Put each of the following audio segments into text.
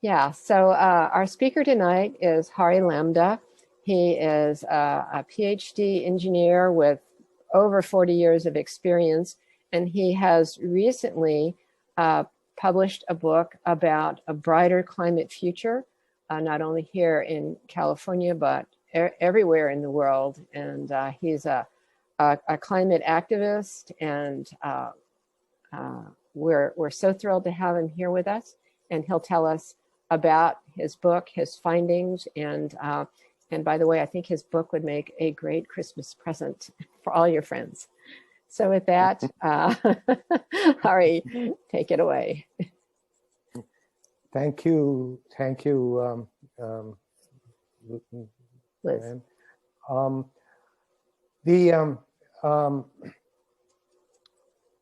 Yeah, so our speaker tonight is Hari Lambda. He is a PhD engineer with over 40 years of experience, and he has recently published a book about a brighter climate future, not only here in California, but everywhere in the world. And he's a climate activist, and we're so thrilled to have him here with us, and he'll tell us about his book, his findings, and by the way, I think his book would make a great Christmas present for all your friends. So with that, Hari, take it away. Thank you, Liz.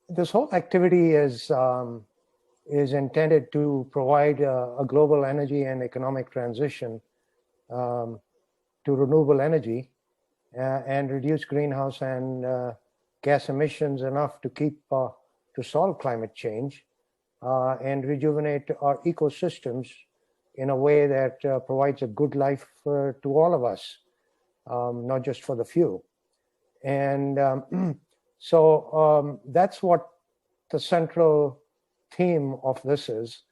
This whole activity is intended to provide a global energy and economic transition to renewable energy and reduce greenhouse and gas emissions enough to solve climate change and rejuvenate our ecosystems in a way that provides a good life to all of us, not just for the few. And so that's what the central theme of this is.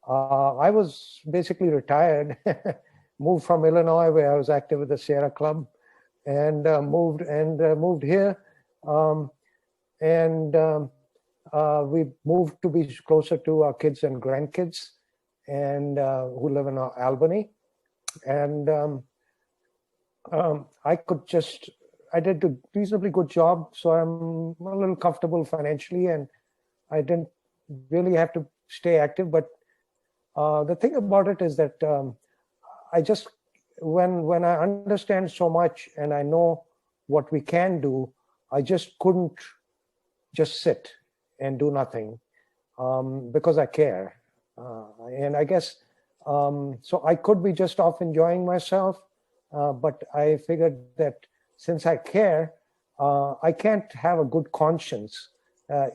I was basically retired, moved from Illinois, where I was active with the Sierra Club, and moved here. We moved to be closer to our kids and grandkids, and who live in Albany. And I did a reasonably good job, so I'm a little comfortable financially, and I didn't really have to stay active. But the thing about it is that when I understand so much and I know what we can do, I just couldn't just sit and do nothing because I care. And I guess, so I could be just off enjoying myself, but I figured that since I care, I can't have a good conscience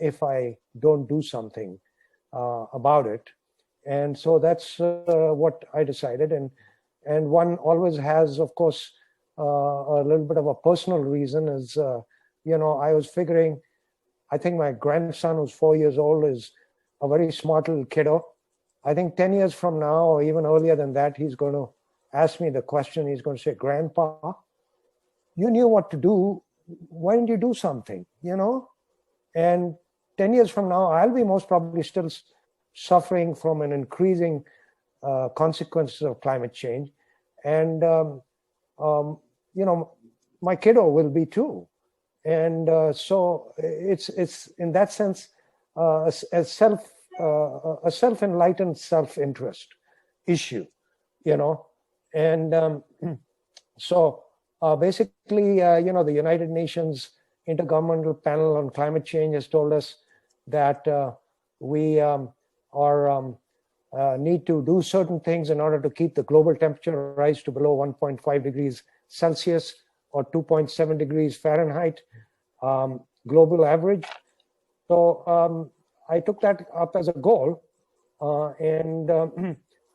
if I don't do something about it. And so that's what I decided. And one always has, of course, a little bit of a personal reason is, I was figuring, I think my grandson, who's 4 years old, is a very smart little kiddo. I think 10 years from now, or even earlier than that, he's going to ask me the question. He's going to say, "Grandpa, you knew what to do. Why didn't you do something?" And 10 years from now, I'll be most probably still suffering from an increasing consequences of climate change. And, my kiddo will be too. And so it's in that sense, a self-enlightened self-interest issue, And so basically, the United Nations Intergovernmental Panel on Climate Change has told us that we need to do certain things in order to keep the global temperature rise to below 1.5 degrees Celsius or 2.7 degrees Fahrenheit global average. So I took that up as a goal, and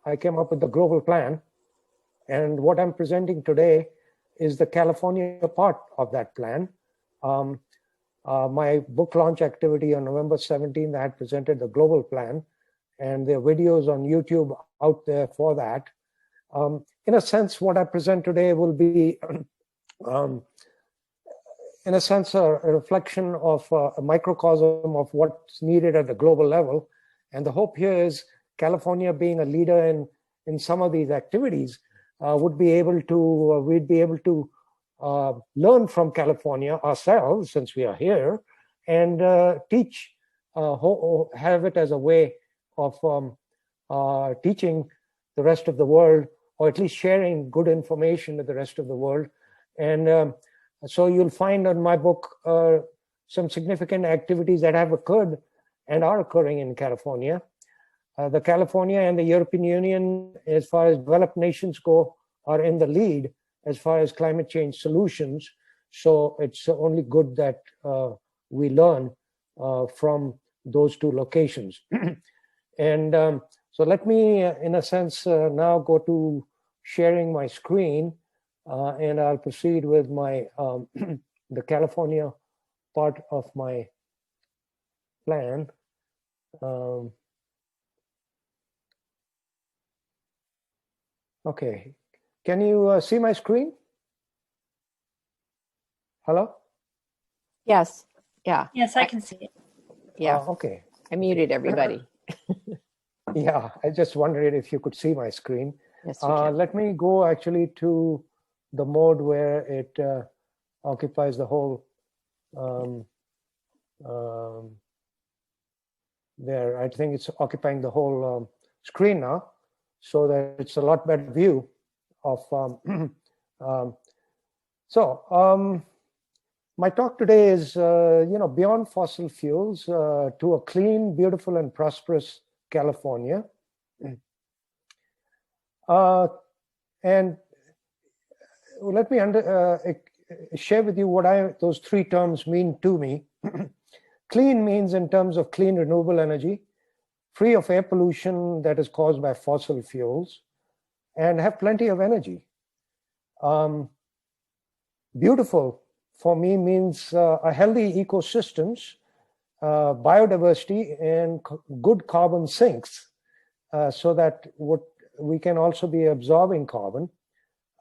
I came up with the global plan. And what I'm presenting today is the California part of that plan. My book launch activity on November 17th, I had presented the global plan, and there are videos on YouTube out there for that. In a sense, what I present today will be, in a sense, a reflection of a microcosm of what's needed at the global level. And the hope here is California, being a leader in some of these activities, we'd be able to learn from California ourselves, since we are here, and teach, have it as a way of teaching the rest of the world, or at least sharing good information with the rest of the world. And so you'll find in my book some significant activities that have occurred and are occurring in California. The California and the European Union, as far as developed nations go, are in the lead as far as climate change solutions. So it's only good that we learn from those two locations. And So let me, in a sense, now go to sharing my screen, and I'll proceed with my the California part of my plan. Okay, can you see my screen? Hello? Yes. Yeah. Yes, I can see it. Yeah. Okay. I muted everybody. Yeah, I just wondered if you could see my screen. Yes, we can. Let me go actually to the mode where it occupies the whole there. I think it's occupying the whole screen now, so that it's a lot better view of my talk today is beyond fossil fuels to a clean, beautiful, and prosperous California. And let me share with you what those three terms mean to me. Clean means in terms of clean renewable energy, free of air pollution that is caused by fossil fuels, and have plenty of energy. Beautiful for me means a healthy ecosystems, biodiversity, and good carbon sinks, so that we can also be absorbing carbon.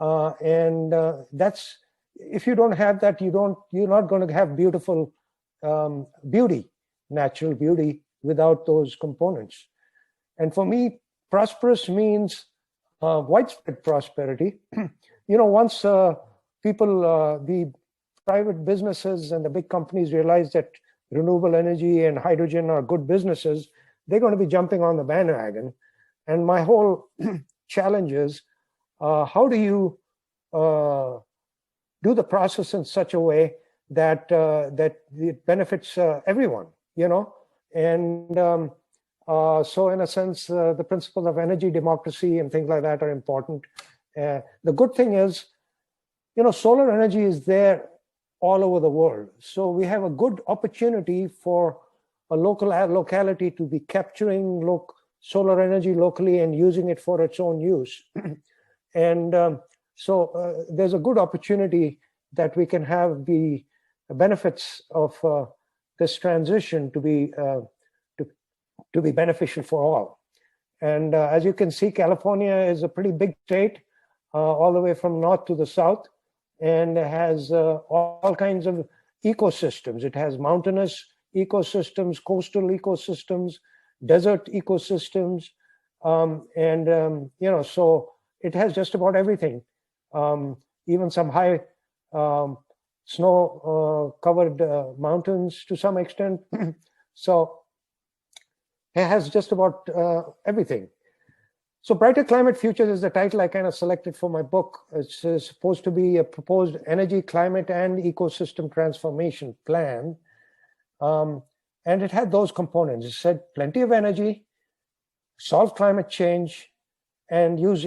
That's, if you don't have that, you're not going to have beautiful beauty, natural beauty, without those components. And for me, prosperous means widespread prosperity. Once people, the private businesses and the big companies realize that renewable energy and hydrogen are good businesses, they're going to be jumping on the bandwagon. And my whole challenge is, how do you do the process in such a way that it benefits everyone, And so in a sense, the principles of energy democracy and things like that are important. The good thing is, solar energy is there all over the world. So we have a good opportunity for a locality to be capturing solar energy locally and using it for its own use. And so there's a good opportunity that we can have the benefits of this transition to be beneficial for all. And as you can see, California is a pretty big state, all the way from north to the south, and has all kinds of ecosystems. It has mountainous ecosystems, coastal ecosystems, desert ecosystems, so it has just about everything, even some high snow-covered mountains to some extent. So it has just about everything. So Brighter Climate Futures is the title I kind of selected for my book. It's supposed to be a proposed energy, climate, and ecosystem transformation plan. And it had those components. It said plenty of energy, solve climate change, and use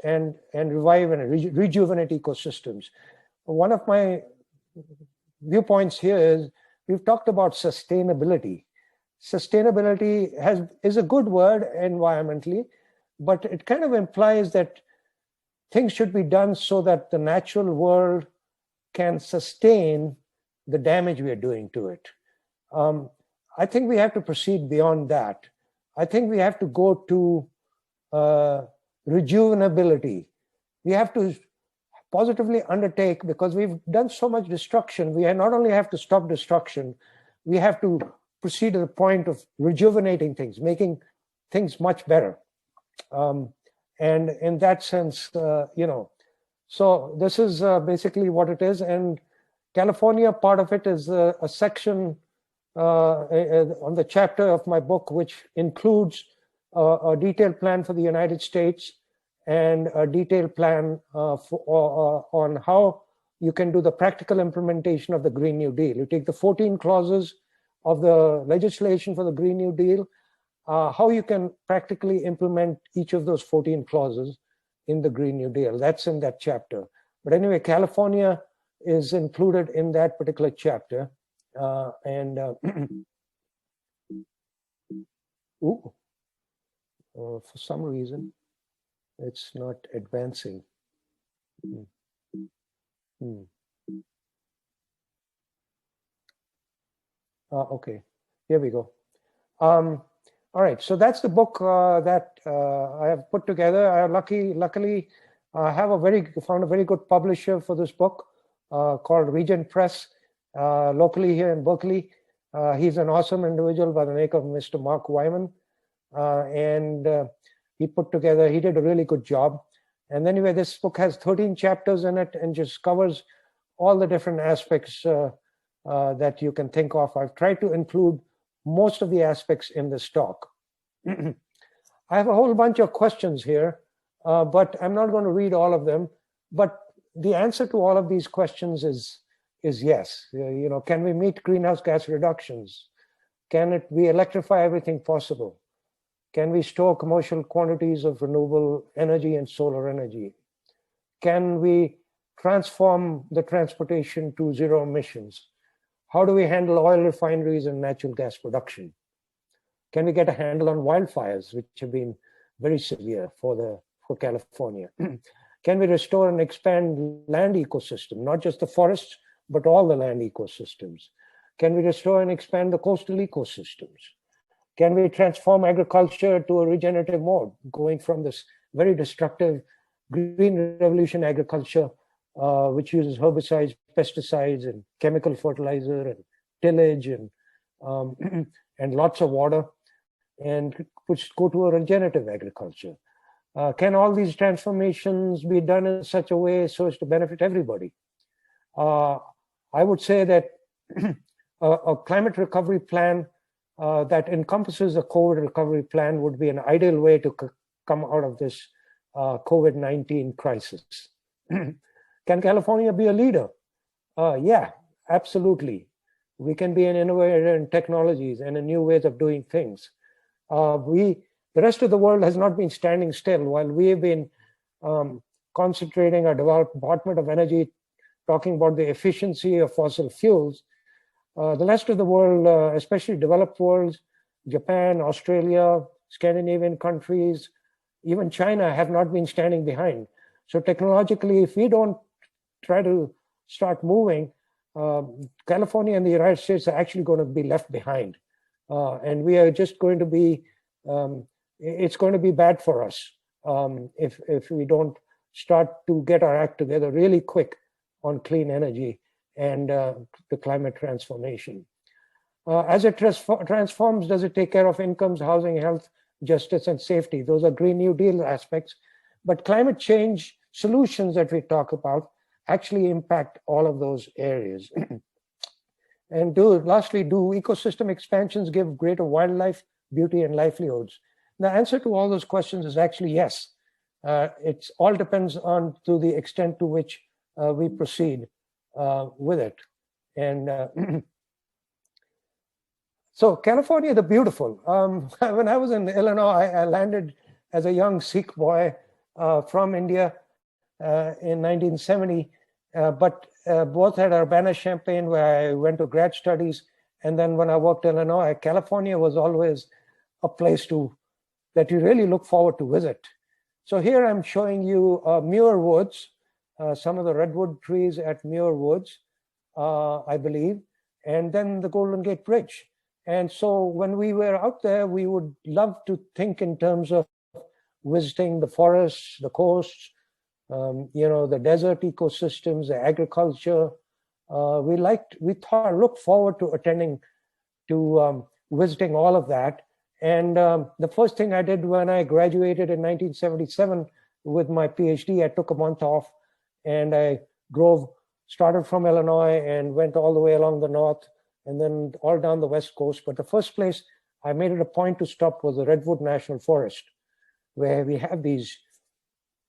and revive and rejuvenate ecosystems. One of my viewpoints here is we've talked about sustainability. Sustainability is a good word environmentally, but it kind of implies that things should be done so that the natural world can sustain the damage we are doing to it. I think we have to proceed beyond that. I think we have to go to rejuvenability. We have to positively undertake, because we've done so much destruction. We not only have to stop destruction, we have to proceed to the point of rejuvenating things, making things much better. And in that sense, so this is basically what it is. And California, part of it is a section on the chapter of my book, which includes a detailed plan for the United States and a detailed plan on how you can do the practical implementation of the Green New Deal. You take the 14 clauses of the legislation for the Green New Deal, how you can practically implement each of those 14 clauses in the Green New Deal. That's in that chapter. But anyway, California is included in that particular chapter. Ooh, For some reason, it's not advancing. Okay, here we go. All right, so that's the book that I have put together. I luckily have found a very good publisher for this book called Regent Press, locally here in Berkeley. He's an awesome individual by the name of Mr. Mark Wyman, and he did a really good job. And anyway, this book has 13 chapters in it and just covers all the different aspects that you can think of. I've tried to include most of the aspects in this talk. I have a whole bunch of questions here, but I'm not going to read all of them. But the answer to all of these questions is yes. Can we meet greenhouse gas reductions? Can we electrify everything possible? Can we store commercial quantities of renewable energy and solar energy? Can we transform the transportation to zero emissions? How do we handle oil refineries and natural gas production? Can we get a handle on wildfires, which have been very severe for California? Can we restore and expand land ecosystem, not just the forests, but all the land ecosystems? Can we restore and expand the coastal ecosystems? Can we transform agriculture to a regenerative mode, going from this very destructive green revolution agriculture, which uses herbicides, pesticides, and chemical fertilizer, and tillage, and and lots of water, and go to a regenerative agriculture? Can all these transformations be done in such a way so as to benefit everybody? I would say that a climate recovery plan that encompasses a COVID recovery plan would be an ideal way to come out of this COVID-19 crisis. Can California be a leader? Yeah, absolutely. We can be an innovator in technologies and in new ways of doing things. The rest of the world has not been standing still while we have been concentrating our Department of Energy, talking about the efficiency of fossil fuels. The rest of the world, especially developed worlds, Japan, Australia, Scandinavian countries, even China, have not been standing behind. So technologically, if we don't try to start moving, California and the United States are actually going to be left behind. And we are just going to be, it's going to be bad for us if we don't start to get our act together really quick on clean energy and the climate transformation. As it transforms, does it take care of incomes, housing, health, justice, and safety? Those are Green New Deal aspects. But climate change solutions that we talk about actually impact all of those areas. And lastly, do ecosystem expansions give greater wildlife beauty and livelihoods? The answer to all those questions is actually yes. It all depends on to the extent to which we proceed with it. And so California the beautiful. When I was in Illinois, I landed as a young Sikh boy from India in 1970, but both had Urbana-Champaign, where I went to grad studies, and then when I worked in Illinois, California was always a place that you really look forward to visit. So here I'm showing you Muir Woods, some of the redwood trees at Muir Woods, I believe, and then the Golden Gate Bridge. And so when we were out there, we would love to think in terms of visiting the forests, the coasts, the desert ecosystems, the agriculture. We looked forward to visiting all of that. And the first thing I did when I graduated in 1977 with my PhD, I took a month off and I started from Illinois and went all the way along the north and then all down the west coast. But the first place I made it a point to stop was the Redwood National Forest, where we have these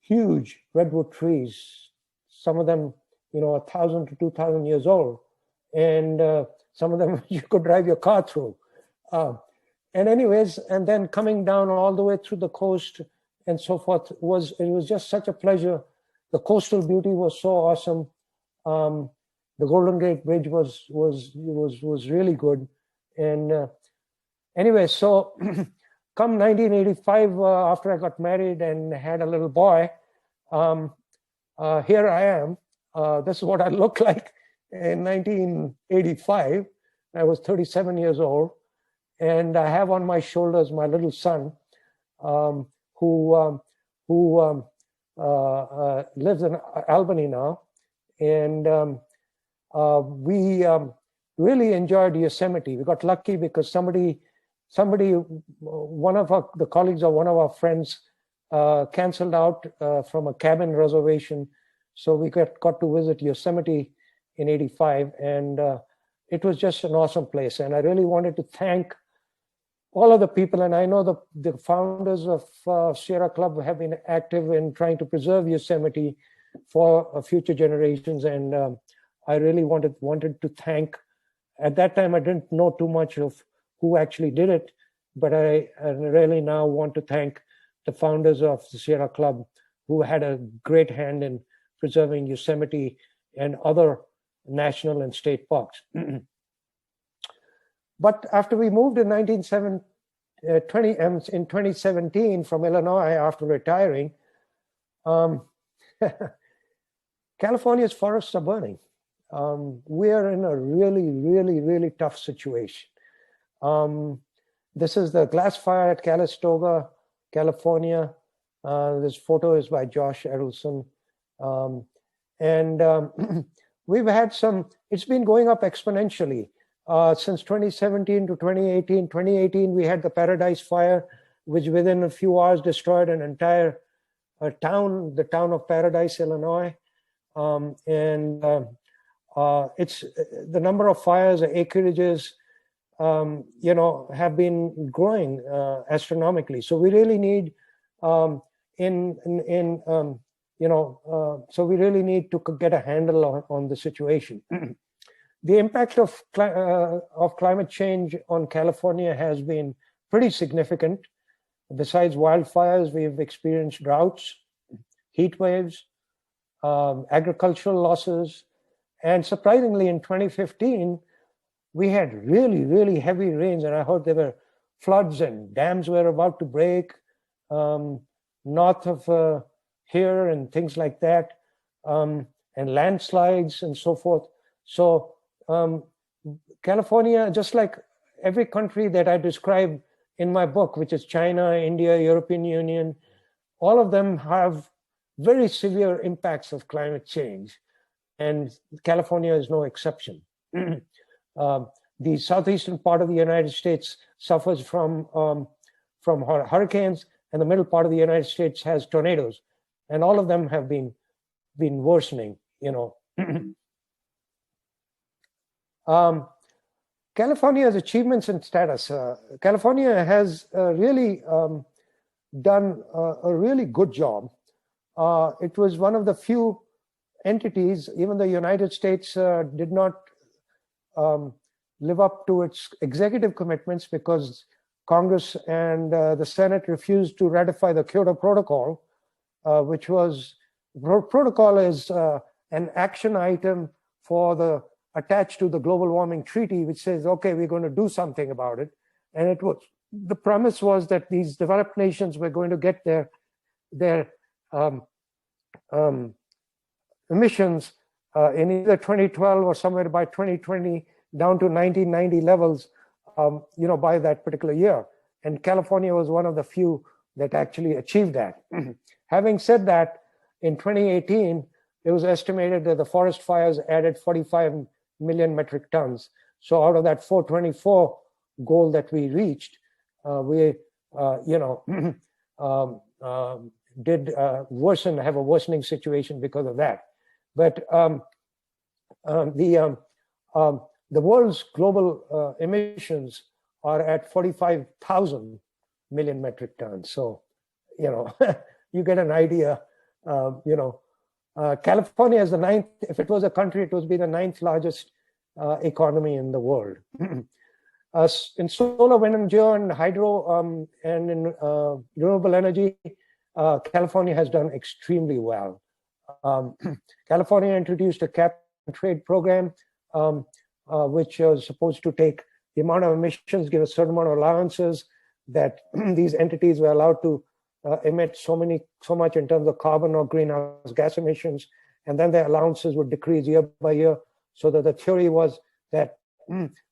huge redwood trees, some of them, 1,000 to 2,000 years old. And some of them you could drive your car through. And then coming down all the way through the coast and so forth, it was just such a pleasure. The coastal beauty was so awesome. The Golden Gate Bridge was really good. And so come 1985, after I got married and had a little boy, here I am. This is what I looked like in 1985. I was 37 years old, and I have on my shoulders my little son, who lives in Albany now, and we really enjoyed Yosemite. We got lucky because one of the colleagues of one of our friends canceled out from a cabin reservation, so we got to visit Yosemite in '85, and it was just an awesome place. And I really wanted to thank all of the people, and I know the founders of Sierra Club have been active in trying to preserve Yosemite for future generations, and I really wanted to thank. At that time, I didn't know too much of who actually did it, but I really now want to thank the founders of the Sierra Club, who had a great hand in preserving Yosemite and other national and state parks. But after we moved in 2017 from Illinois after retiring, California's forests are burning. We are in a really, really, really tough situation. This is the glass fire at Calistoga, California. This photo is by Josh Edelson. We've had it's been going up exponentially. Since 2017 to 2018. 2018, we had the Paradise Fire, which within a few hours destroyed an entire town, the town of Paradise, Illinois. It's the number of fires, acreages, have been growing astronomically. So we really need, so we really need to get a handle on the situation. The impact of climate change on California has been pretty significant. Besides wildfires, we've experienced droughts, heat waves, agricultural losses, and surprisingly, in 2015, we had really, really heavy rains, and I heard there were floods and dams were about to break north of here and things like that, and landslides and so forth. So California, just like every country that I describe in my book, which is China, India, European Union, all of them have very severe impacts of climate change, and California is no exception. The southeastern part of the United States suffers from hurricanes, and the middle part of the United States has tornadoes, and all of them have been worsening. California's achievements and status. California has really done a really good job. It was one of the few entities, even the United States did not live up to its executive commitments because Congress and the Senate refused to ratify the Kyoto Protocol, which was, protocol is an action item attached to the global warming treaty, which says, okay, we're going to do something about it. And the premise was that these developed nations were going to get their emissions in either 2012 or somewhere by 2020 down to 1990 levels, by that particular year. And California was one of the few that actually achieved that. Having said that, in 2018, it was estimated that the forest fires added 45 million metric tons. So out of that 424 goal that we reached, we did have a worsening situation because of that. But the world's global emissions are at 45,000 million metric tons. So, you get an idea. California is the ninth. If it was a country, it would be the ninth largest economy in the world. In solar, wind, and geo, and hydro, and in renewable energy, California has done extremely well. California introduced a cap and trade program, which was supposed to take the amount of emissions, give a certain amount of allowances, that these entities were allowed to emit so much in terms of carbon or greenhouse gas emissions, and then their allowances would decrease year by year, so that the theory was that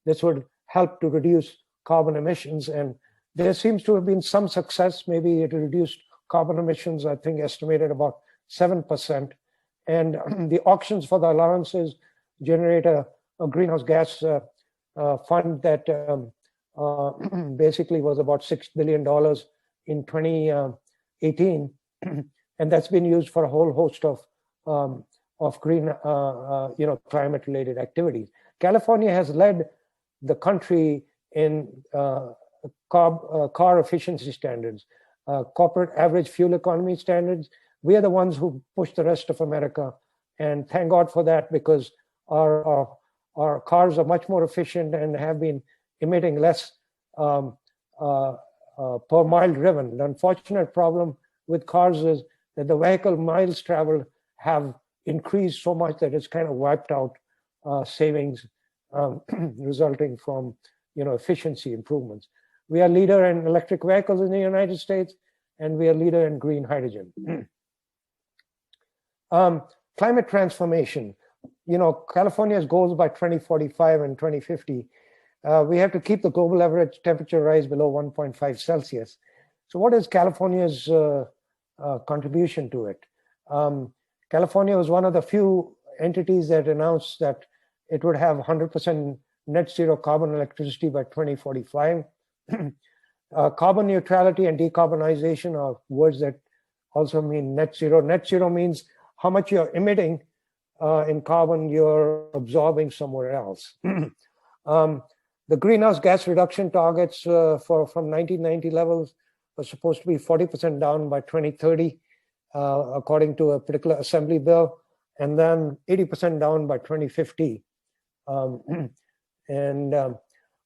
this would help to reduce carbon emissions. And there seems to have been some success. Maybe it reduced carbon emissions, I think, estimated about 7%. And the auctions for the allowances generate a greenhouse gas fund that basically was about $6 billion in 2018. And that's been used for a whole host of green, climate-related activities. California has led the country in car efficiency standards, corporate average fuel economy standards. We are the ones who push the rest of America, and thank God for that, because our cars are much more efficient and have been emitting less per mile driven. The unfortunate problem with cars is that the vehicle miles traveled have increased so much that it's kind of wiped out savings resulting from efficiency improvements. We are leader in electric vehicles in the United States, and we are leader in green hydrogen. Climate transformation. California's goals by 2045 and 2050, we have to keep the global average temperature rise below 1.5 Celsius. So what is California's contribution to it? California was one of the few entities that announced that it would have 100% net zero carbon electricity by 2045. Carbon neutrality and decarbonization are words that also mean net zero. Net zero means how much you're emitting in carbon you're absorbing somewhere else. The greenhouse gas reduction targets from 1990 levels are supposed to be 40% down by 2030, according to a particular assembly bill, and then 80% down by 2050.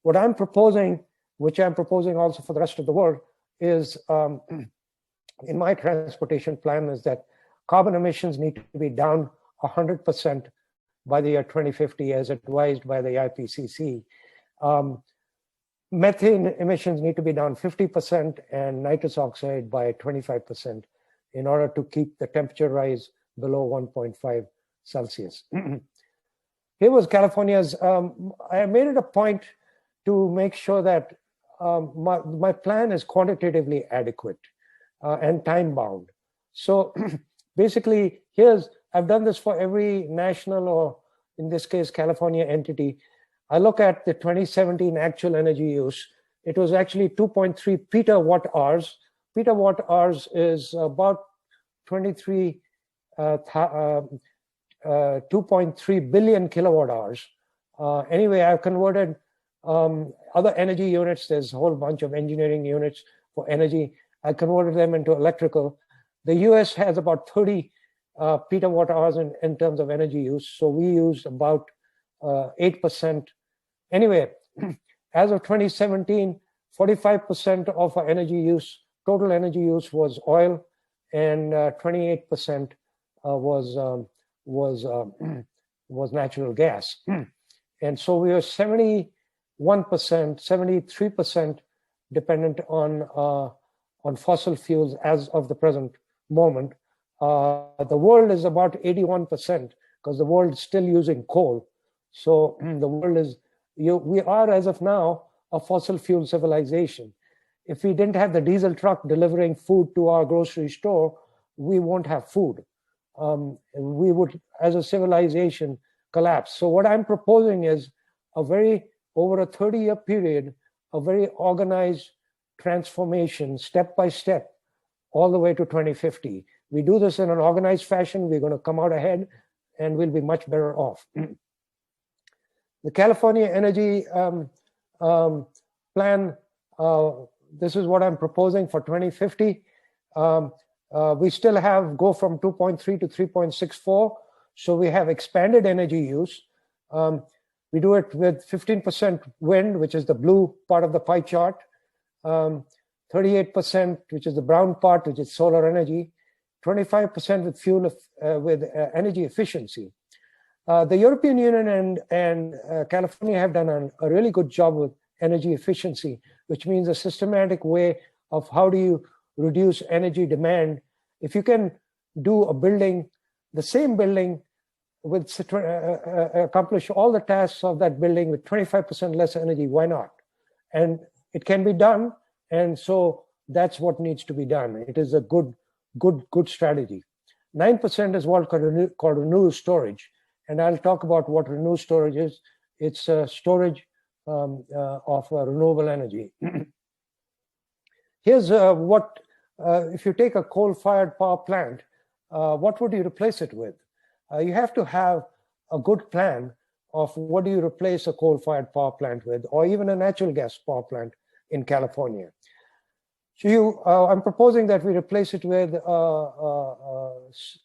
What I'm proposing, which I'm proposing also for the rest of the world, is in my transportation plan, is that carbon emissions need to be down 100% by the year 2050, as advised by the IPCC. Methane emissions need to be down 50% and nitrous oxide by 25% in order to keep the temperature rise below 1.5 Celsius. Here was California's, I made it a point to make sure that my plan is quantitatively adequate and time bound. So basically, I've done this for every national, or in this case, California entity. I look at the 2017 actual energy use. It was actually 2.3 petawatt hours. Petawatt hours is about 2.3 billion kilowatt hours. Anyway, I've converted other energy units. There's a whole bunch of engineering units for energy. I converted them into electrical. The US has about 30 petawatt hours in terms of energy use. So we use about 8%. Anyway, as of 2017, 45% of our energy use, total energy use, was oil, and 28% was natural gas. And so we are 71%, 73% dependent on fossil fuels as of the present moment. The world is about 81%, because the world is still using coal. So the world is, we are, as of now, a fossil fuel civilization. If we didn't have the diesel truck delivering food to our grocery store, we won't have food. We would, as a civilization, collapse. So what I'm proposing is over a 30-year period, a very organized transformation, step by step, all the way to 2050. We do this in an organized fashion, we're going to come out ahead, and we'll be much better off. The California Energy Plan, this is what I'm proposing for 2050. We still go from 2.3 to 3.64. So we have expanded energy use. We do it with 15% wind, which is the blue part of the pie chart. 38%, which is the brown part, which is solar energy. 25% with with energy efficiency. The European Union and California have done a really good job with energy efficiency, which means a systematic way of how do you reduce energy demand. If you can do a building, the same building, with accomplish all the tasks of that building with 25% less energy, why not? And it can be done, and so that's what needs to be done. It is a good strategy. 9% is what called renewable storage, and I'll talk about what renewable storage is. It's storage of renewable energy. Here's what, if you take a coal-fired power plant, what would you replace it with? You have to have a good plan of what do you replace a coal-fired power plant with, or even a natural gas power plant in California. So I'm proposing that we replace it with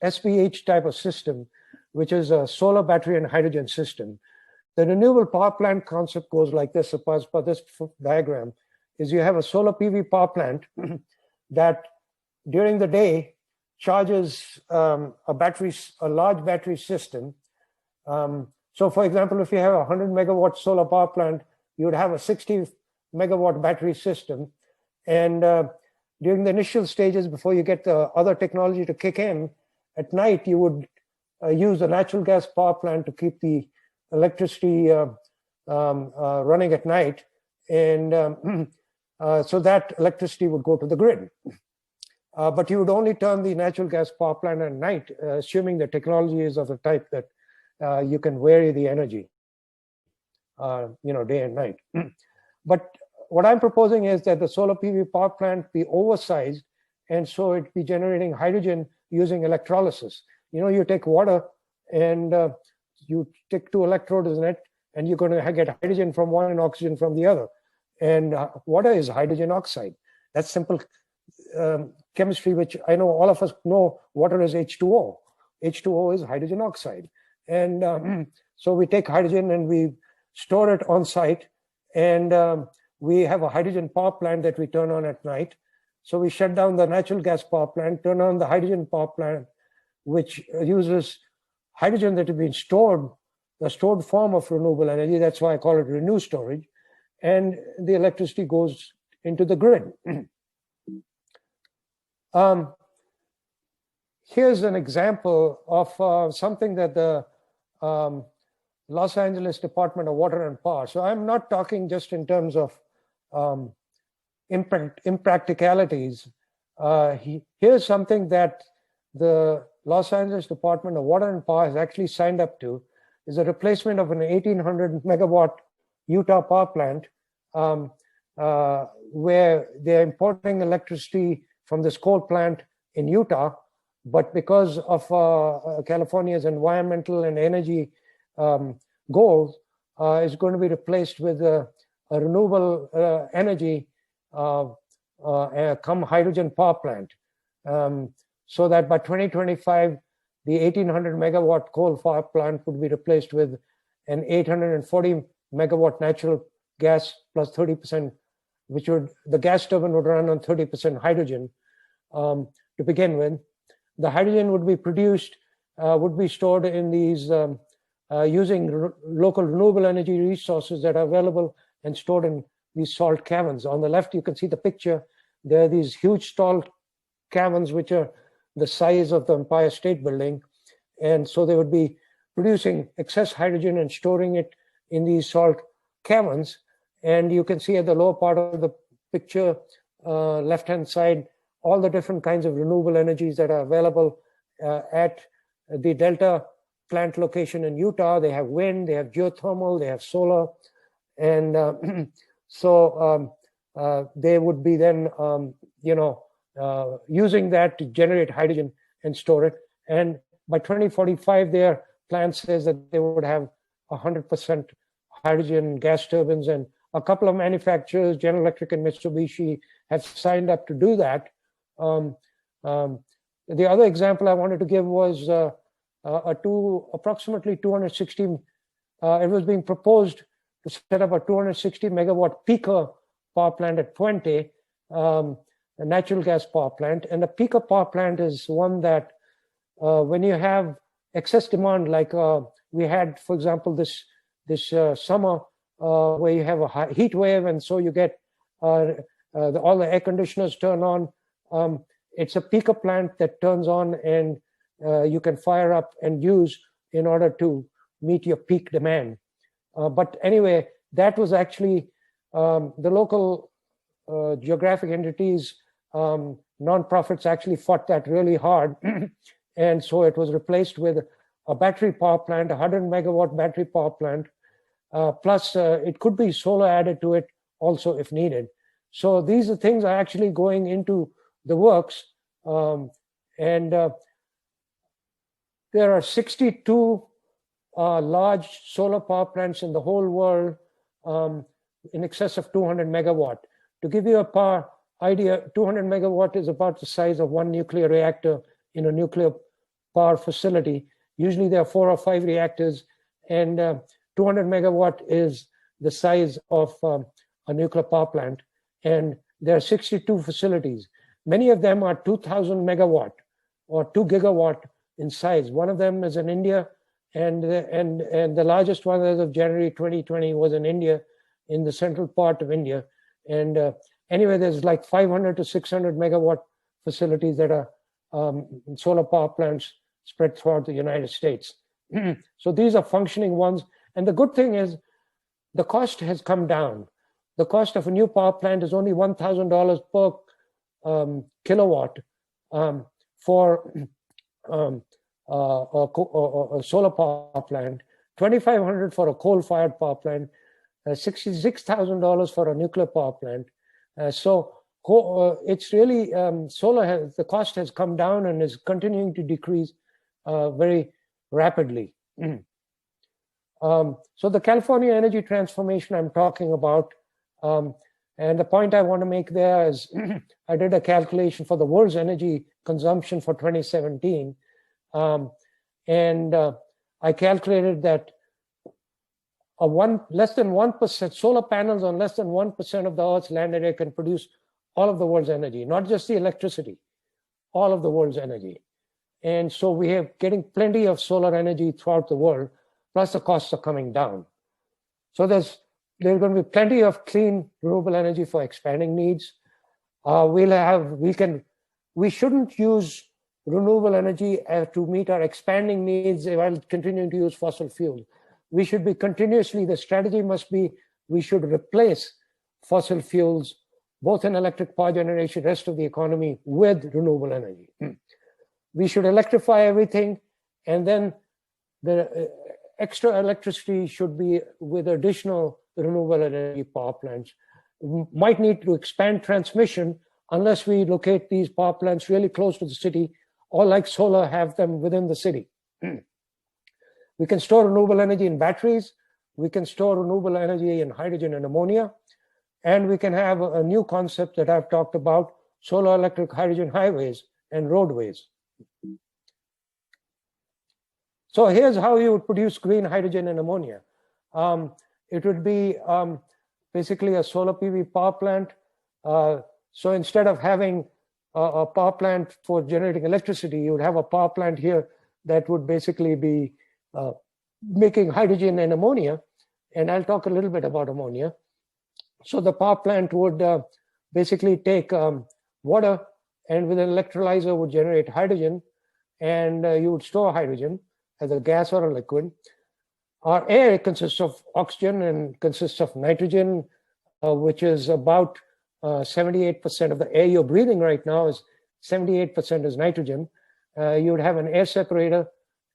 SPH type of system, which is a solar, battery, and hydrogen system. The renewable power plant concept goes like this, as per this diagram, is you have a solar PV power plant that during the day charges a large battery system. So for example, if you have a 100 megawatt solar power plant, you would have a 60 megawatt battery system. And during the initial stages, before you get the other technology to kick in, at night you would use a natural gas power plant to keep the electricity running at night. And so that electricity would go to the grid. But you would only turn the natural gas power plant at night, assuming the technology is of the type that you can vary the energy, day and night. But what I'm proposing is that the solar PV power plant be oversized, and so it be generating hydrogen using electrolysis. You take water and you stick 2 electrodes in it, and you're going to get hydrogen from one and oxygen from the other. And water is hydrogen oxide. That's simple chemistry, which I know all of us know. Water is H2O. H2O is hydrogen oxide. And so we take hydrogen and we store it on site, and we have a hydrogen power plant that we turn on at night. So we shut down the natural gas power plant, turn on the hydrogen power plant, which uses hydrogen that has been stored, the stored form of renewable energy. That's why I call it renewable storage. And the electricity goes into the grid. Here's an example of something that the Los Angeles Department of Water and Power. So I'm not talking just in terms of impracticalities. Here's something that the Los Angeles Department of Water and Power has actually signed up to, is a replacement of an 1800 megawatt Utah power plant, where they're importing electricity from this coal plant in Utah, but because of California's environmental and energy goals, is going to be replaced with a renewable energy come hydrogen power plant, so that by 2025, the 1800 megawatt coal power plant would be replaced with an 840 megawatt natural gas plus 30%, the gas turbine would run on 30% hydrogen to begin with. The hydrogen would be produced, would be stored in these using local renewable energy resources that are available and stored in these salt caverns. On the left, you can see the picture. There are these huge salt caverns, which are the size of the Empire State Building. And so they would be producing excess hydrogen and storing it in these salt caverns. And you can see at the lower part of the picture, left-hand side, all the different kinds of renewable energies that are available at the Delta plant location in Utah. They have wind, they have geothermal, they have solar. And so they would be then, using that to generate hydrogen and store it. And by 2045, their plan says that they would have 100% hydrogen gas turbines, and a couple of manufacturers, General Electric and Mitsubishi, have signed up to do that. The other example I wanted to give was approximately 260, it was being proposed to set up a 260 megawatt peaker power plant at Puente, a natural gas power plant. And the peaker power plant is one that when you have excess demand, like we had, for example, this summer, where you have a heat wave, and so you get all the air conditioners turn on. It's a peaker plant that turns on, and you can fire up and use in order to meet your peak demand. But anyway, that was actually the local geographic entities, nonprofits actually fought that really hard. And so it was replaced with a battery power plant, 100 megawatt battery power plant, plus it could be solar added to it also if needed. So these things are actually going into the works. And there are 62 large solar power plants in the whole world, in excess of 200 megawatt. To give you a power idea, 200 megawatt is about the size of one nuclear reactor in a nuclear power facility. Usually there are 4 or 5 reactors, and 200 megawatt is the size of a nuclear power plant. And there are 62 facilities. Many of them are 2,000 megawatt or 2 gigawatt in size. One of them is in India, and the largest one as of January 2020 was in India, in the central part of India. And anyway, there's like 500 to 600 megawatt facilities that are solar power plants spread throughout the United States. So these are functioning ones. And the good thing is the cost has come down. The cost of a new power plant is only $1,000 per kilowatt for a solar power plant, $2,500 for a coal-fired power plant, $66,000 for a nuclear power plant. So it's really, the cost has come down and is continuing to decrease very rapidly. So the California energy transformation I'm talking about, and the point I want to make there is I did a calculation for the world's energy consumption for 2017. And I calculated that less than 1%, solar panels on less than 1% of the Earth's land area can produce all of the world's energy, not just the electricity, all of the world's energy. And so we have getting plenty of solar energy throughout the world, plus the costs are coming down. So there's going to be plenty of clean renewable energy for expanding needs. We shouldn't use renewable energy to meet our expanding needs while continuing to use fossil fuel. We should be continuously, the strategy must be, we should replace fossil fuels, both in electric power generation, rest of the economy, with renewable energy. We should electrify everything, and then the extra electricity should be with additional renewable energy power plants. We might need to expand transmission unless we locate these power plants really close to the city, or like solar, have them within the city. We can store renewable energy in batteries. We can store renewable energy in hydrogen and ammonia. And we can have a new concept that I've talked about, solar electric hydrogen highways and roadways. So here's how you would produce green hydrogen and ammonia. It would be basically a solar PV power plant. So instead of having a power plant for generating electricity, you would have a power plant here that would basically be making hydrogen and ammonia. And I'll talk a little bit about ammonia. So the power plant would basically take water, and with an electrolyzer would generate hydrogen, and you would store hydrogen as a gas or a liquid. Our air consists of oxygen and consists of nitrogen, which is about 78% of the air you're breathing right now is 78% is nitrogen. You would have an air separator,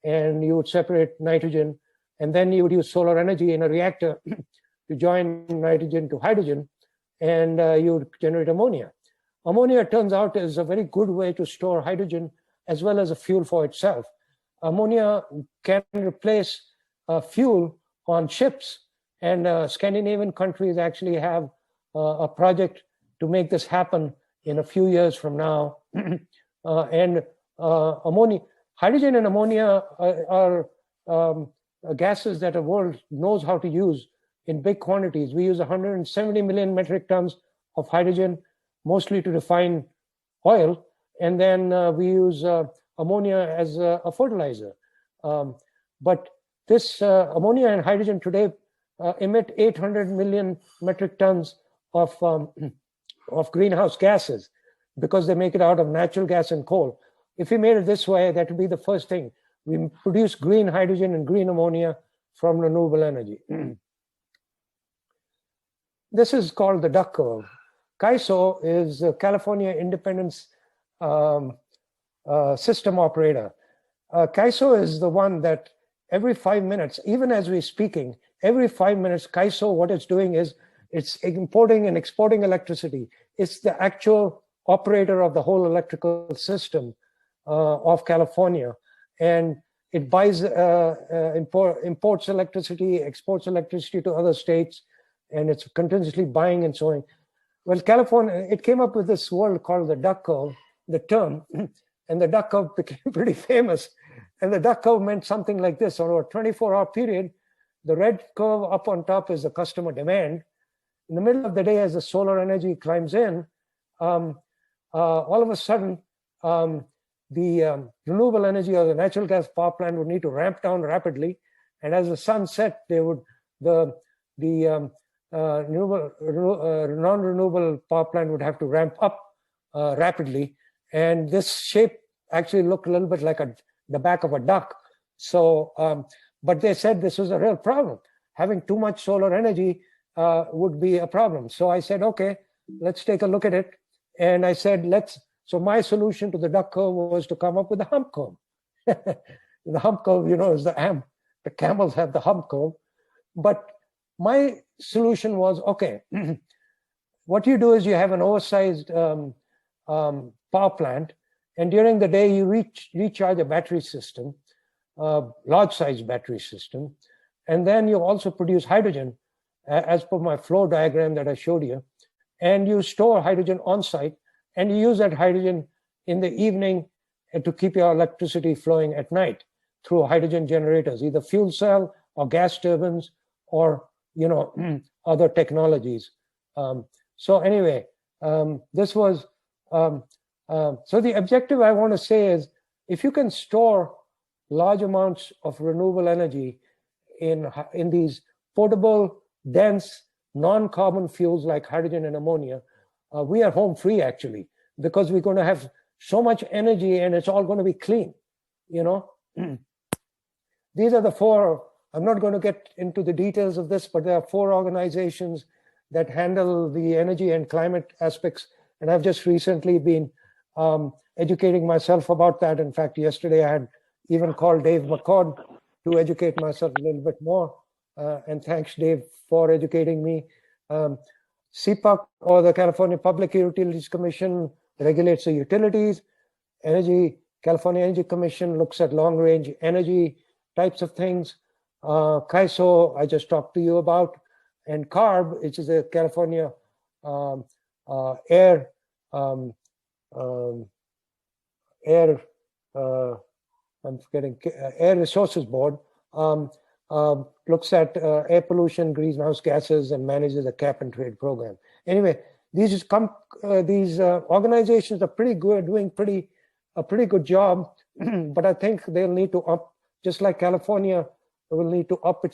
and you would separate nitrogen, and then you would use solar energy in a reactor to join nitrogen to hydrogen, and you would generate ammonia. Ammonia, it turns out, is a very good way to store hydrogen as well as a fuel for itself. Ammonia can replace fuel on ships, and Scandinavian countries actually have a project to make this happen in a few years from now. Ammonia, hydrogen and ammonia are gases that the world knows how to use in big quantities. We use 170 million metric tons of hydrogen, mostly to refine oil, and then we use ammonia as a fertilizer. But this ammonia and hydrogen today emit 800 million metric tons of greenhouse gases because they make it out of natural gas and coal. If we made it this way, that would be the first thing. We produce green hydrogen and green ammonia from renewable energy. This is called the duck curve. CAISO is the California Independence System Operator. CAISO is the one that every 5 minutes, even as we're speaking, every 5 minutes, CAISO, what it's doing is it's importing and exporting electricity. It's the actual operator of the whole electrical system of California. And it buys, imports electricity, exports electricity to other states, and it's continuously buying and so on. Well, California, it came up with this word called the duck curve, the term, and the duck curve became pretty famous. And the duck curve meant something like this. Over a 24-hour period, the red curve up on top is the customer demand. In the middle of the day, as the solar energy climbs in, all of a sudden, the renewable energy or the natural gas power plant would need to ramp down rapidly. And as the sun set, the non-renewable power plant would have to ramp up rapidly. And this shape actually looked a little bit like the back of a duck. So, but they said this was a real problem. Having too much solar energy would be a problem. So I said, okay, let's take a look at it. And I said, so my solution to the duck curve was to come up with the hump curve. The hump curve, is the camels have the hump curve. But my solution was, okay, what you do is you have an oversized power plant, and during the day you recharge a battery system, large size battery system, and then you also produce hydrogen as per my flow diagram that I showed you, and you store hydrogen on site, and you use that hydrogen in the evening to keep your electricity flowing at night through hydrogen generators, either fuel cell or gas turbines or other technologies. So anyway, this was so the objective I want to say is, if you can store large amounts of renewable energy in these portable, dense, non-carbon fuels like hydrogen and ammonia, we are home free actually, because we're going to have so much energy and it's all going to be clean. These are the four. I'm not going to get into the details of this, but there are 4 organizations that handle the energy and climate aspects. And I've just recently been educating myself about that. In fact, yesterday I had even called Dave McCord to educate myself a little bit more. And thanks, Dave, for educating me. CPUC, or the California Public Utilities Commission, regulates the utilities. California Energy Commission looks at long-range energy types of things. CAISO, I just talked to you about, and CARB, which is a California Air Resources Board, looks at air pollution, greenhouse gases, and manages a cap and trade program. Anyway, these organizations are pretty good, doing a pretty good job, but I think they'll need to up, just like California will need to up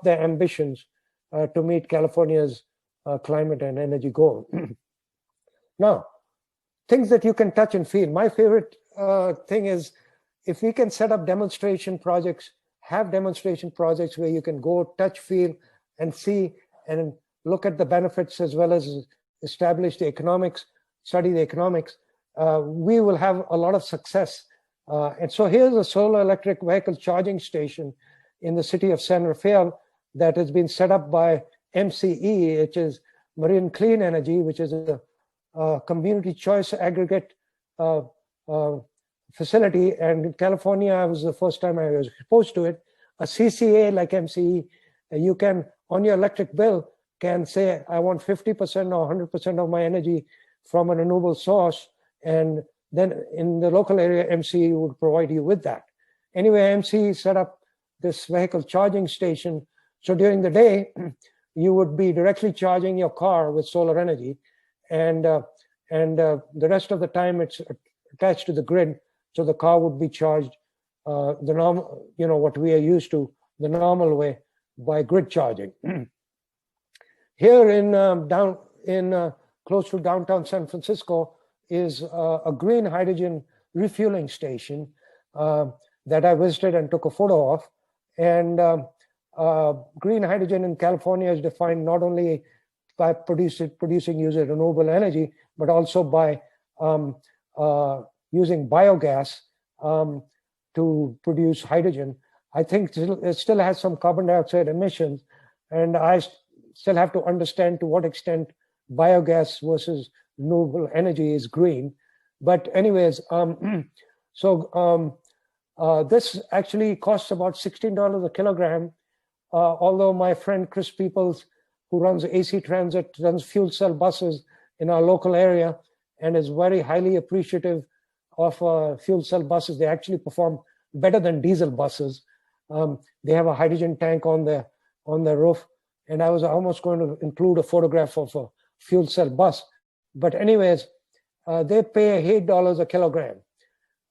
their ambitions to meet California's climate and energy goal. Now, things that you can touch and feel. My favorite thing is, if we can set up demonstration projects, have demonstration projects where you can go touch, feel, and see, and look at the benefits, as well as establish the economics, study the economics, we will have a lot of success. And so here's a solar electric vehicle charging station in the city of San Rafael that has been set up by MCE, which is Marine Clean Energy, which is a community choice aggregate facility. And in California, it was the first time I was exposed to it. A CCA like MCE, you can, on your electric bill, can say, I want 50% or 100% of my energy from a renewable source. And then in the local area, MCE would provide you with that. Anyway, MCE set up this vehicle charging station. So during the day, you would be directly charging your car with solar energy. And the rest of the time it's attached to the grid. So the car would be charged the normal, what we are used to, the normal way by grid charging. Here in close to downtown San Francisco is a green hydrogen refueling station that I visited and took a photo of. And green hydrogen in California is defined not only by producing using renewable energy, but also by using biogas to produce hydrogen. I think it still has some carbon dioxide emissions, and I still have to understand to what extent biogas versus renewable energy is green. But anyways, this actually costs about $16 a kilogram, although my friend Chris Peoples, who runs AC Transit, runs fuel cell buses in our local area and is very highly appreciative of fuel cell buses. They actually perform better than diesel buses. They have a hydrogen tank on the roof, and I was almost going to include a photograph of a fuel cell bus. But anyways, they pay $8 a kilogram.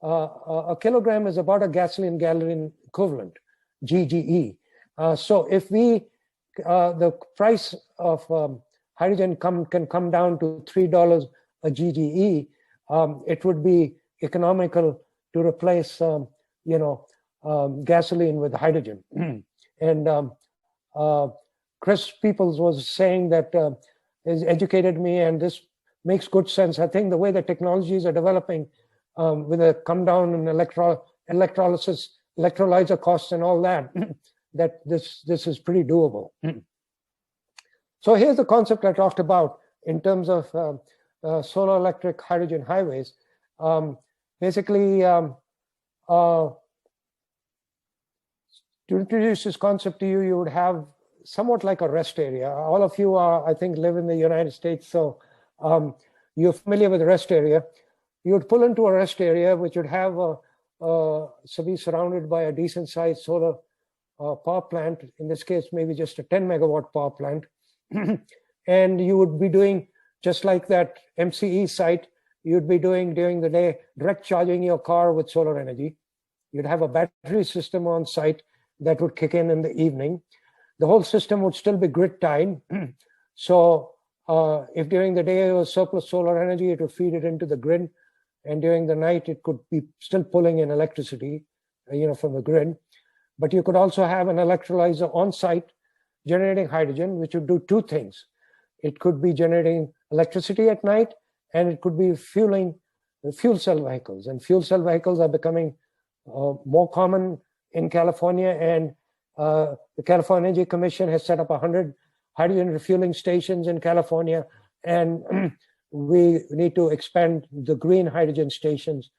A kilogram is about a gasoline gallon equivalent, GGE. So if the price of hydrogen can come down to $3 a GGE, it would be economical to replace, gasoline with hydrogen. And Chris Peoples was saying that has educated me, and this makes good sense. I think the way the technologies are developing with a come down in electrolysis, electrolyzer costs and all that, that this is pretty doable. So here's the concept I talked about in terms of solar electric hydrogen highways. Basically, to introduce this concept to you, you would have somewhat like a rest area. All of you are, I think, live in the United States, so you're familiar with the rest area. You would pull into a rest area, which would have so be surrounded by a decent sized solar power plant, in this case, maybe just a 10 megawatt power plant. And you would be doing, just like that MCE site, you'd be doing during the day, direct charging your car with solar energy. You'd have a battery system on site that would kick in the evening. The whole system would still be grid tied. So if during the day there was surplus solar energy, it would feed it into the grid. And during the night, it could be still pulling in electricity, from the grid. But you could also have an electrolyzer on site generating hydrogen, which would do two things. It could be generating electricity at night, and it could be fueling the fuel cell vehicles. And fuel cell vehicles are becoming more common in California, and the California Energy Commission has set up 100 hydrogen refueling stations in California, and we need to expand the green hydrogen stations,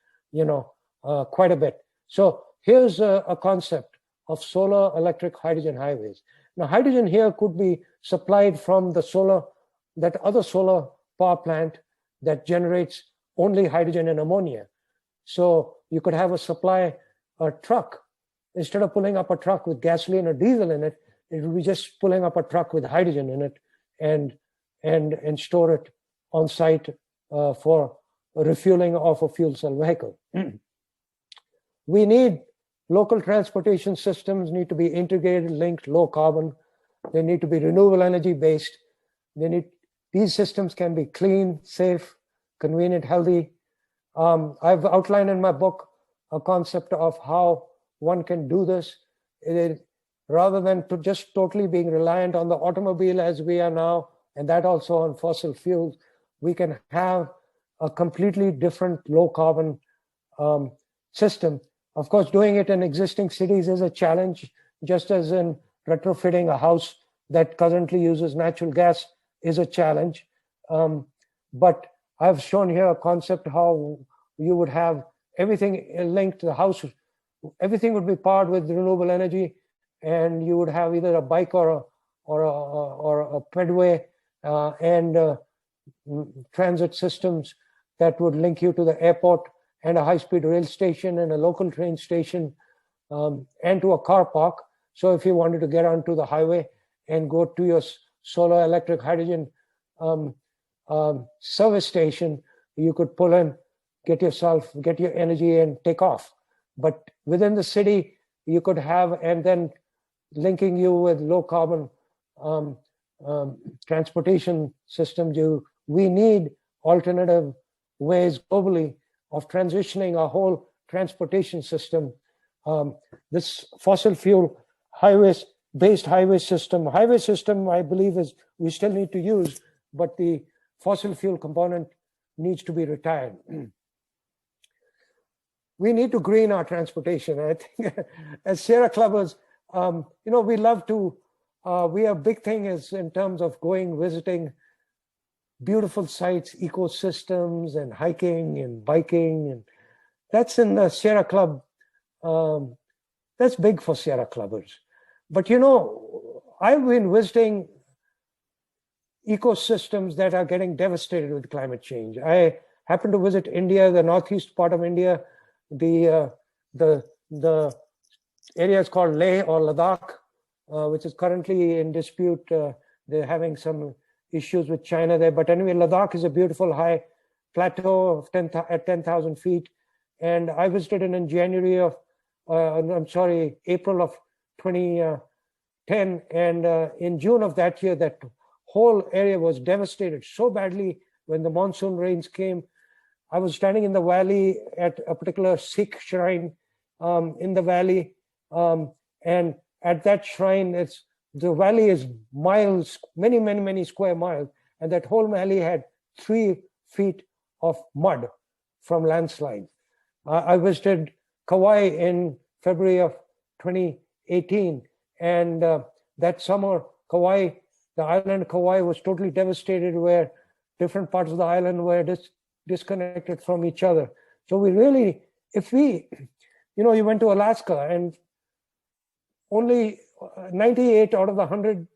quite a bit. So here's a concept of solar electric hydrogen highways. Now, hydrogen here could be supplied from that other solar power plant that generates only hydrogen and ammonia. So you could have a truck. Instead of pulling up a truck with gasoline or diesel in it, it would be just pulling up a truck with hydrogen in it and store it on site for refueling of a fuel cell vehicle. We need local transportation systems, need to be integrated, linked, low carbon. They need to be renewable energy based. These systems can be clean, safe, convenient, healthy. I've outlined in my book a concept of how one can do this. Rather than to just totally being reliant on the automobile as we are now, and that also on fossil fuels, we can have a completely different low carbon system. Of course, doing it in existing cities is a challenge, just as in retrofitting a house that currently uses natural gas is a challenge. But I've shown here a concept how you would have everything linked to the house. Everything would be powered with renewable energy, and you would have either a bike or a pedway and transit systems that would link you to the airport and a high-speed rail station and a local train station and to a car park. So if you wanted to get onto the highway and go to your solar electric hydrogen service station, you could pull in, get your energy and take off. But within the city, you could have, and then linking you with low carbon transportation systems. We need alternative ways globally of transitioning our whole transportation system. This fossil fuel based highway system, I believe we still need to use, but the fossil fuel component needs to be retired. We need to green our transportation. I think as Sierra Clubbers, we love to, we have big thing is in terms of visiting beautiful sites, ecosystems, and hiking and biking. And that's in the Sierra Club. That's big for Sierra Clubbers. But I've been visiting ecosystems that are getting devastated with climate change. I happened to visit India, the northeast part of India. The area is called Leh or Ladakh, which is currently in dispute. They're having some issues with China there. But anyway, Ladakh is a beautiful high plateau of 10,000 feet. And I visited it in April of 2010. And in June of that year, that whole area was devastated so badly when the monsoon rains came. I was standing in the valley at a particular Sikh shrine in the valley. And at that shrine, the valley is miles, many square miles. And that whole valley had 3 feet of mud from landslides. I visited Kauai in February of 2018. And that summer, the island Kauai was totally devastated, where different parts of the island were disconnected from each other. So we really, you went to Alaska and only 98 out of the 100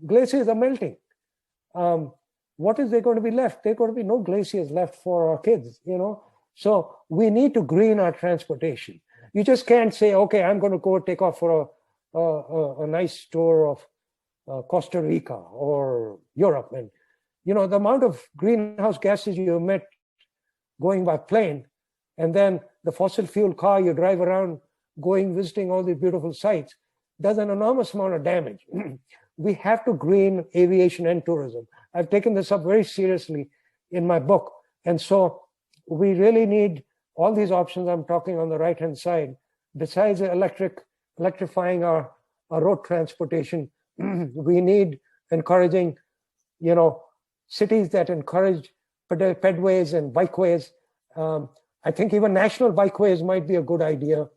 glaciers are melting. What is there going to be left? There are going to be no glaciers left for our kids, So we need to green our transportation. You just can't say, okay, I'm going to go take off for a nice tour of Costa Rica or Europe. And, the amount of greenhouse gases you emit going by plane, and then the fossil fuel car you drive around visiting all these beautiful sites, does an enormous amount of damage. We have to green aviation and tourism. I've taken this up very seriously in my book. And so we really need all these options I'm talking on the right-hand side. Besides electrifying our road transportation, we need encouraging, cities that encourage pedways and bikeways. I think even national bikeways might be a good idea.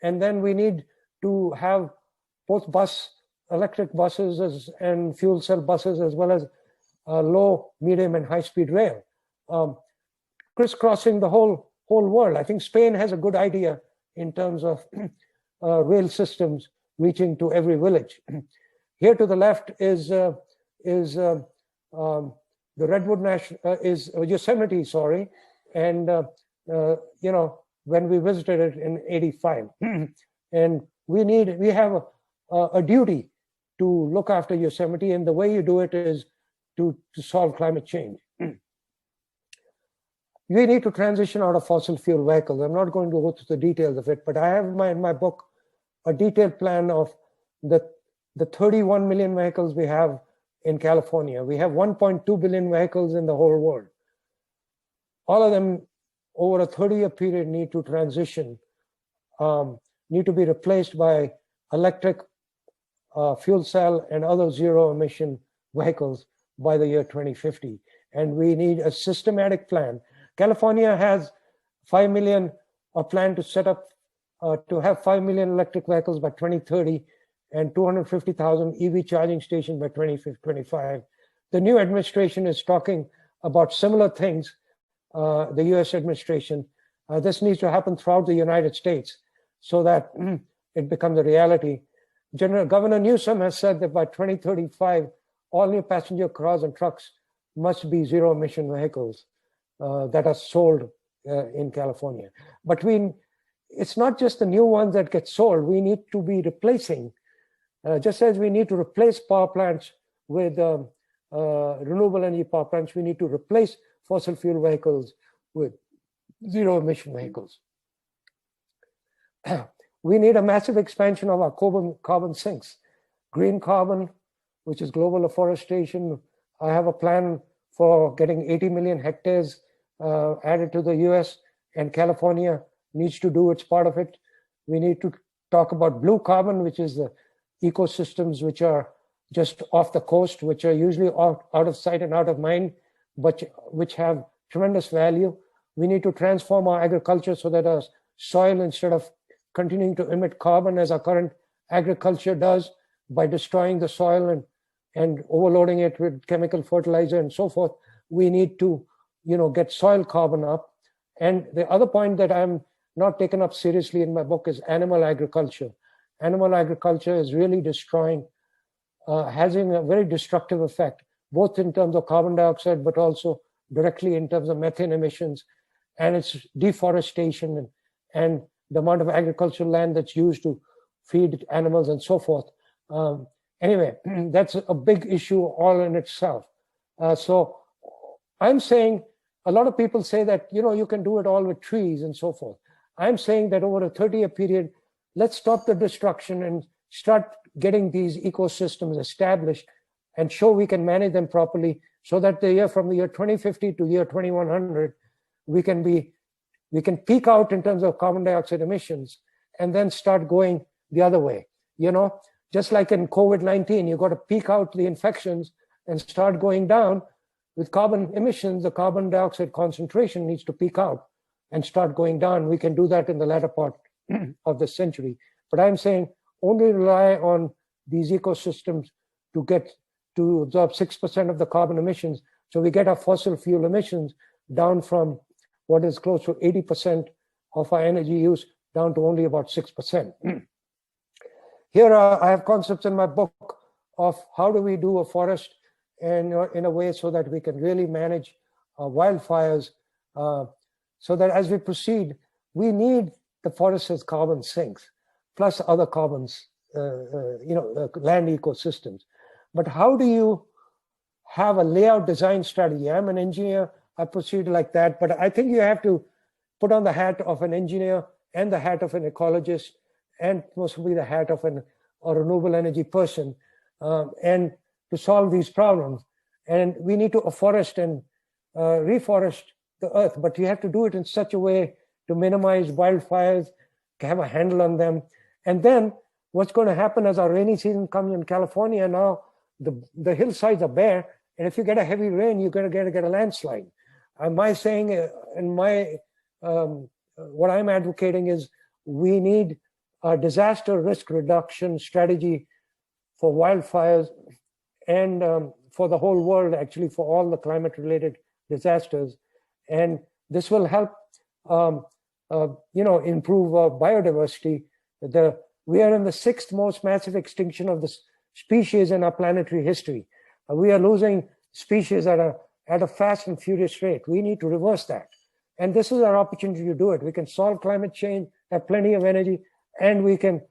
And then we need to have both electric buses and fuel cell buses, as well as low, medium, and high-speed rail, crisscrossing the whole world. I think Spain has a good idea in terms of rail systems reaching to every village. Here to the left is the Redwood is Yosemite, sorry, and when we visited it in '85, and we have a duty to look after Yosemite, and the way you do it is to solve climate change. We need to transition out of fossil fuel vehicles. I'm not going to go through the details of it, but I have in my book a detailed plan of the 31 million vehicles we have in California. We have 1.2 billion vehicles in the whole world. All of them over a 30-year period need to transition, need to be replaced by electric, fuel cell, and other zero-emission vehicles by the year 2050. And we need a systematic plan. California has 5 million, a plan to set up, to have 5 million electric vehicles by 2030 and 250,000 EV charging stations by 2025. The new administration is talking about similar things, the US administration. This needs to happen throughout the United States so that it becomes a reality. Governor Newsom has said that by 2035, all new passenger cars and trucks must be zero-emission vehicles that are sold in California. But it's not just the new ones that get sold. We need to be replacing, just as we need to replace power plants with renewable energy power plants, we need to replace fossil fuel vehicles with zero-emission vehicles. we need a massive expansion of our carbon sinks. Green carbon, which is global afforestation. I have a plan for getting 80 million hectares added to the US, and California needs to do its part of it. We need to talk about blue carbon, which is the ecosystems which are just off the coast, which are usually out of sight and out of mind, but which have tremendous value. We need to transform our agriculture so that our soil, instead of continuing to emit carbon as our current agriculture does by destroying the soil and overloading it with chemical fertilizer and so forth, we need to, get soil carbon up. And the other point that I'm not taken up seriously in my book is animal agriculture. Animal agriculture is really destroying, having a very destructive effect, both in terms of carbon dioxide, but also directly in terms of methane emissions, and it's deforestation and the amount of agricultural land that's used to feed animals and so forth. Anyway, that's a big issue all in itself. So I'm saying, a lot of people say that, you can do it all with trees and so forth. I'm saying that over a 30-year period, let's stop the destruction and start getting these ecosystems established and show we can manage them properly, so that from the year 2050 to year 2100, we can peak out in terms of carbon dioxide emissions and then start going the other way. Just like in COVID-19, you got to peak out the infections and start going down. With carbon emissions, the carbon dioxide concentration needs to peak out and start going down. We can do that in the latter part of the century. But I'm saying only rely on these ecosystems to absorb 6% of the carbon emissions. So we get our fossil fuel emissions down from what is close to 80% of our energy use down to only about 6%. Here I have concepts in my book of how do we do a forest in a way so that we can really manage wildfires, so that as we proceed, we need the forest as carbon sinks, plus other carbons, land ecosystems. But how do you have a layout design strategy? I'm an engineer, I proceed like that, but I think you have to put on the hat of an engineer and the hat of an ecologist and possibly the hat of a renewable energy person, and to solve these problems. And we need to afforest and reforest the earth, but you have to do it in such a way to minimize wildfires, to have a handle on them. And then what's going to happen as our rainy season comes in California now, the hillsides are bare, and if you get a heavy rain, you're going to get a landslide. My saying, and what I'm advocating is we need a disaster risk reduction strategy for wildfires and for the whole world, actually, for all the climate-related disasters. And this will help, improve biodiversity. We are in the 6th most massive extinction of the species in our planetary history. We are losing species at a fast and furious rate. We need to reverse that. And this is our opportunity to do it. We can solve climate change, have plenty of energy, and we can,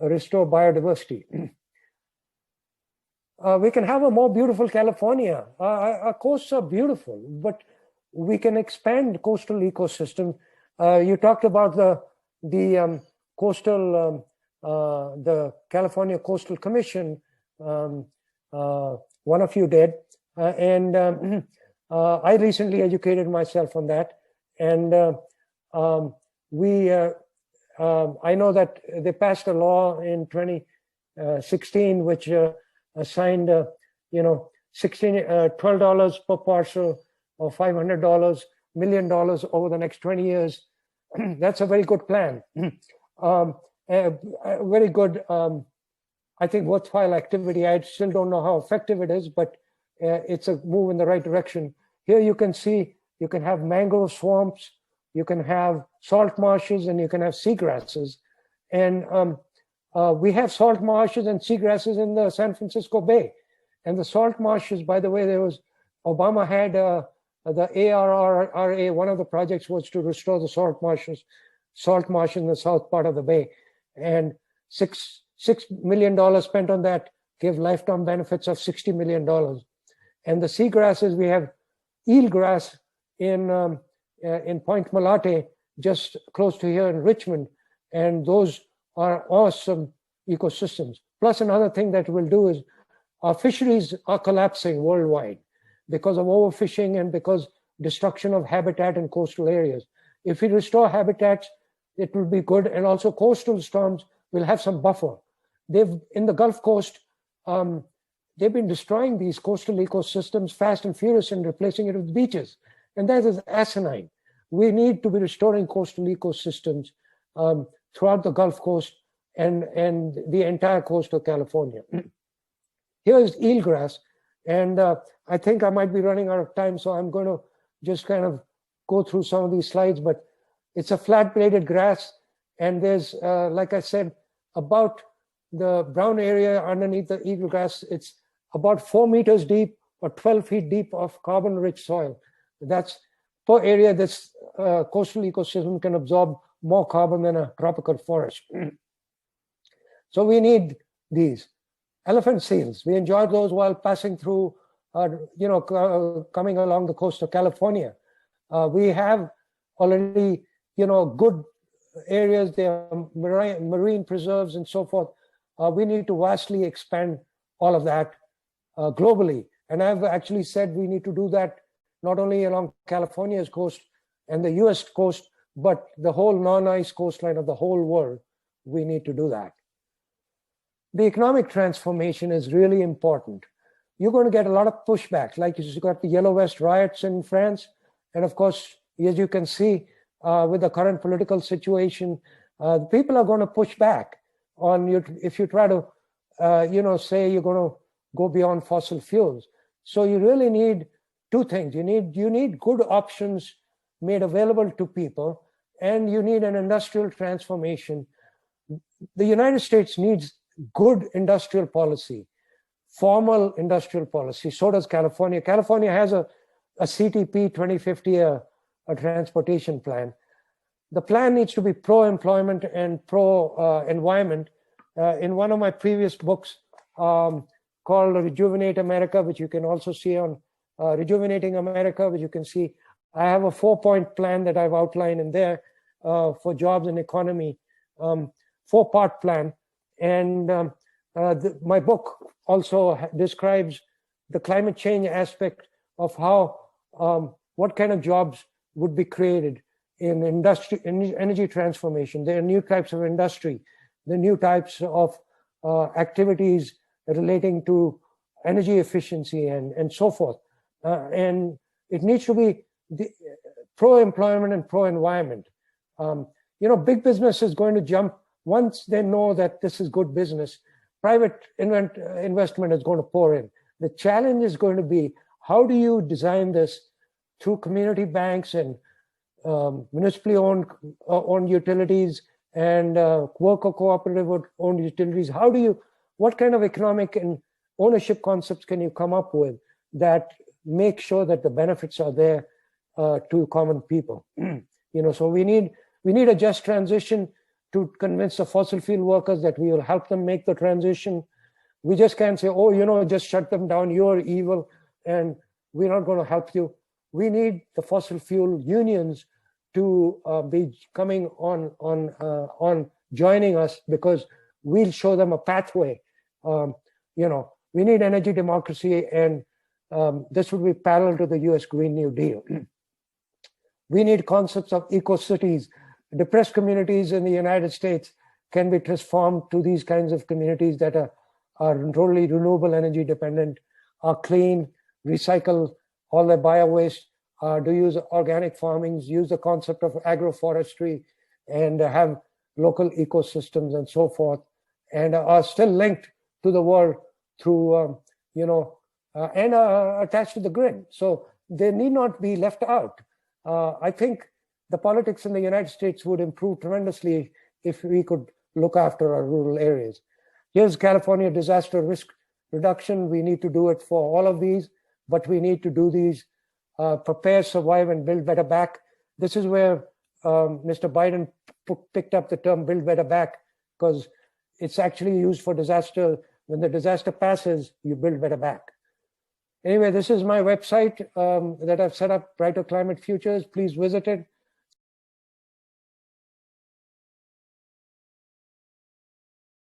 restore biodiversity. We can have a more beautiful California. Our coasts are beautiful, but we can expand coastal ecosystem. You talked about the California Coastal Commission. One of you did, and I recently educated myself on that. And I know that they passed a law in 2016 which assigned $12 per parcel or $500 million over the next 20 years. That's a very good plan. Very good, I think, worthwhile activity. I still don't know how effective it is, but it's a move in the right direction. Here you can see, you can have mangrove swamps, you can have salt marshes, and you can have seagrasses. And we have salt marshes and seagrasses in the San Francisco Bay. And the salt marshes, by the way, Obama had the ARRA, one of the projects was to restore the salt marsh in the south part of the bay. And $6 million spent on that gave lifetime benefits of $60 million. And the seagrasses, we have eelgrass in Point Malate, just close to here in Richmond, and those are awesome ecosystems. Plus, another thing that we'll do is our fisheries are collapsing worldwide because of overfishing and because destruction of habitat in coastal areas. If we restore habitats, it will be good, and also coastal storms will have some buffer. In the Gulf Coast, they've been destroying these coastal ecosystems fast and furious and replacing it with beaches, and that is asinine. We need to be restoring coastal ecosystems throughout the Gulf Coast and the entire coast of California. Here is eelgrass, and I think I might be running out of time, so I'm going to just kind of go through some of these slides, but it's a flat-bladed grass, and there's, like I said, about the brown area underneath the eelgrass, it's about 4 meters deep or 12 feet deep of carbon-rich soil. That's per area. This coastal ecosystem can absorb more carbon than a tropical forest. So we need these. Elephant seals, we enjoyed those while passing through, coming along the coast of California. We have already, good areas, there are marine preserves and so forth. We need to vastly expand all of that globally. And I've actually said we need to do that not only along California's coast and the US coast, but the whole non-ice coastline of the whole world. We need to do that. The economic transformation is really important. You're going to get a lot of pushback, like you got the Yellow Vest riots in France. And of course, as you can see, with the current political situation, people are going to push back on you if you try to, say you're going to go beyond fossil fuels. So you really need two things. You need good options made available to people, and you need an industrial transformation. The United States needs good industrial policy, formal industrial policy. So does California. California has a CTP 2050, a transportation plan. The plan needs to be pro-employment and pro-environment. In one of my previous books called Rejuvenate America, which you can also see on Rejuvenating America, which you can see, I have a 4-point plan that I've outlined in there for jobs and economy, 4-part plan. And my book also describes the climate change aspect of how, what kind of jobs would be created in industry, in energy transformation. There are new types of industry, the new types of activities relating to energy efficiency and so forth. And it needs to be pro-employment and pro-environment. Big business is going to jump once they know that this is good business. Private investment is going to pour in. The challenge is going to be, how do you design this through community banks and municipally owned utilities and worker cooperative owned utilities? What kind of economic and ownership concepts can you come up with that make sure that the benefits are there to common people? So we need a just transition to convince the fossil fuel workers that we will help them make the transition. We just can't say, just shut them down, you're evil, and we're not going to help you. We need the fossil fuel unions to be coming on joining us, because we'll show them a pathway. We need energy democracy, and this would be parallel to the US Green New Deal. We need concepts of eco-cities. Depressed communities in the United States can be transformed to these kinds of communities that are totally renewable energy dependent, are clean, recycle all their bio-waste, do use organic farming, use the concept of agroforestry, and have local ecosystems and so forth, and are still linked to the world through, and are attached to the grid. So they need not be left out. I think the politics in the United States would improve tremendously if we could look after our rural areas. Here's California disaster risk reduction. We need to do it for all of these, but we need to do these prepare, survive, and build better back. This is where Mr. Biden picked up the term build better back, because it's actually used for disaster. When the disaster passes, you build better back. Anyway, this is my website that I've set up, Brighter Climate Futures. Please visit it.